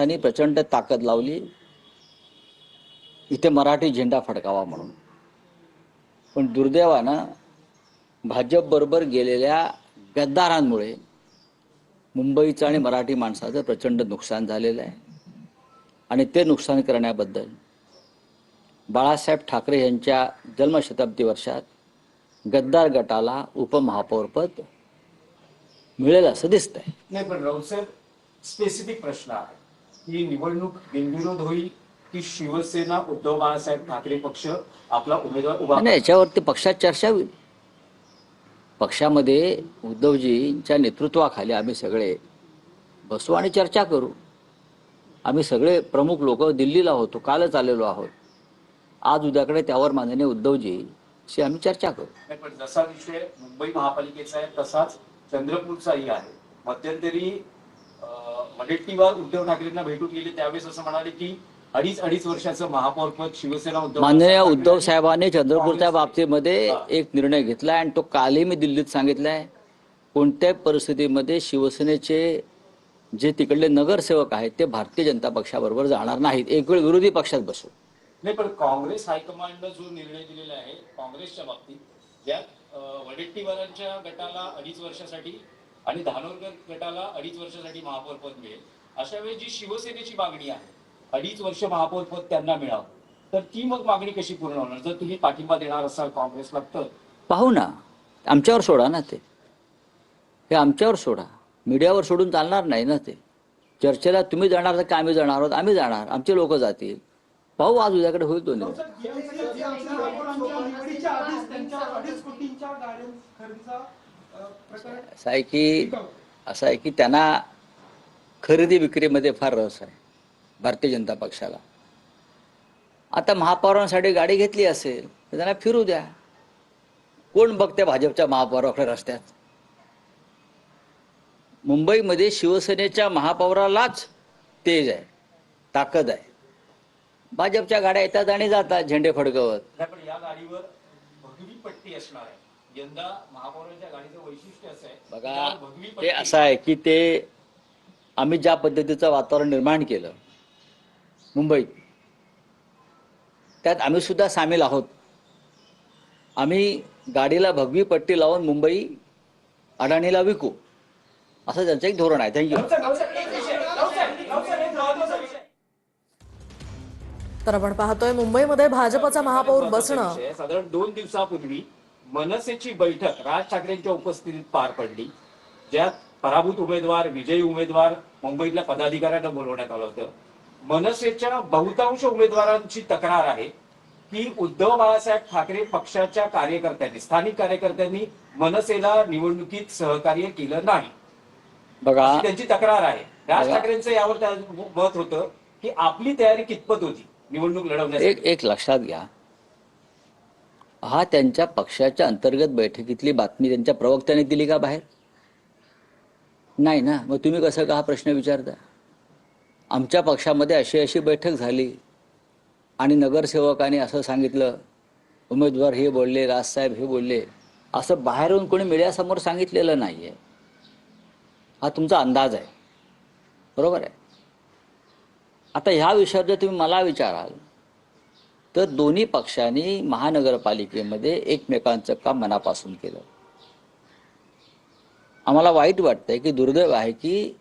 त्यांनी प्रचंड ताकद लावली इथे मराठी झेंडा फडकावा म्हणून, पण दुर्दैवानं भाजप बरोबर गेलेल्या गद्दारांमुळे मुंबईचं आणि मराठी माणसाचं प्रचंड नुकसान झालेलं आहे. आणि ते नुकसान करण्याबद्दल बाळासाहेब ठाकरे यांच्या जन्मशताब्दी वर्षात गद्दार गटाला उपमहापौरपद मिळेल असं दिसतंय. नाही, पण राऊत साहेब, स्पेसिफिक प्रश्न आहे की निवडणूक बिनविरोध होईल की शिवसेना उद्धव बाळासाहेब ठाकरे पक्ष आपला उमेदवार उभा नाही, याच्यावरती पक्षात चर्चा होईल. पक्षामध्ये उद्धवजींच्या नेतृत्वाखाली आम्ही सगळे बसू आणि चर्चा करू. आम्ही सगळे प्रमुख लोक दिल्लीला होतो, कालच आलेलो आहोत. आज उद्याकडे त्यावर माननीय उद्धवजीशी आम्ही चर्चा करू. पण जसा विषय मुंबई महापालिकेचा आहे तसाच चंद्रपूरचाही आहे. मध्यंतरी वडेट्टीवार उद्धव ठाकरेंना भेटून गेले, त्यावेळेस असं म्हणाले की अडीच वर्षाचं महापौरपद शिवसेना उद्धव माननीय उद्धव साहेबांनी चंद्रपूरच्या बाबतीमध्ये एक निर्णय घेतलाय आणि तो कालही मी दिल्लीत सांगितलाय. कोणत्याही परिस्थितीमध्ये शिवसेनेचे जे तिकडले नगरसेवक आहेत ते भारतीय जनता पक्षाबरोबर जाणार नाहीत. एक वेळ विरोधी पक्षात बसू. नाही, पण काँग्रेस हायकमांडनं जो निर्णय दिलेला आहे काँग्रेसच्या बाबतीत, ज्यात वडेट्टीवारांच्या गटाला 2.5 वर्षासाठी आणि धानोरकर गटाला 2.5 वर्षासाठी महापौरपद मिळेल, अशा वेळी जी शिवसेनेची मागणी आहे 2.5 वर्ष महापौरपद त्यांना मिळावं, तर ती मग मागणी कशी पूर्ण होणार? जर तुम्ही पाठिंबा देणार असाल काँग्रेसला तर पाहू ना, आमच्यावर सोडा ना. हे आमच्यावर सोडा, मीडियावर सोडून चालणार नाही ना. ते चर्चेला तुम्ही जाणार तर का आम्ही जाणार आहोत? आम्ही जाणार, आमचे लोक जातील. पाहू, आज उद्याकडे होईल तो निर्णय. असं आहे की त्यांना खरेदी विक्रीमध्ये फार रस आहे भारतीय जनता पक्षाला. आता महापौरांसाठी गाडी घेतली असेल तर त्यांना फिरू द्या. कोण बघते भाजपच्या महापौराकडे रस्त्यात? मुंबईमध्ये शिवसेनेच्या महापौरालाच तेज आहे, ताकद आहे. भाजपच्या गाड्या येतात आणि जातात झेंडे फडकवत. पण या गाडीवर भगवी पट्टी असणार आहे. यंदा महापौरांच्या गाडीचं वैशिष्ट्य असं आहे बघा, ते असं आहे की ते आम्ही ज्या पद्धतीचं वातावरण निर्माण केलं मुंबईत, त्यात आम्ही सुद्धा सामील आहोत. आम्ही गाडीला भगवी पट्टी लावून मुंबई अडाणीला विकू, असं त्यांचं एक धोरण आहे. थँक्यू. तर आपण पाहतोय मुंबईमध्ये भाजपचा महापौर बसणं. साधारण 2 दिवसापूर्वी मनसेची बैठक राज ठाकरेंच्या उपस्थितीत पार पडली, ज्यात पराभूत उमेदवार, विजयी उमेदवार मुंबईतल्या पदाधिकाऱ्यांना बोलवण्यात आलं होतं. मनसेच्या बहुतांश उमेदवारांची तक्रार आहे की उद्धव बाळासाहेब ठाकरे पक्षाच्या कार्यकर्त्यांनी, स्थानिक कार्यकर्त्यांनी मनसेला निवडणुकीत सहकार्य केलं नाही. बघा, त्यांची तक्रार आहे. राज ठाकरेंचं यावर मत होतं की आपली तयारी कितपत होती निवडणूक लढवण्यासाठी. एक लक्षात घ्या, हा त्यांच्या पक्षाच्या अंतर्गत बैठकीतली बातमी त्यांच्या प्रवक्त्याने दिली का बाहेर? नाही ना. मग तुम्ही कसं का हा प्रश्न विचारता? आमच्या पक्षामध्ये अशी बैठक झाली आणि नगरसेवकाने असं सांगितलं, उमेदवार हे बोलले, राजसाहेब हे बोलले, असं बाहेरून कोणी मीडियासमोर सांगितलेलं नाहीये. हा तुमचा अंदाज आहे, बरोबर आहे. आता ह्या विषयावर जर तुम्ही मला विचाराल तर दोन्ही पक्षांनी महानगरपालिकेमध्ये एकमेकांचं काम मनापासून केलं. आम्हाला वाईट वाटतंय की दुर्दैव आहे की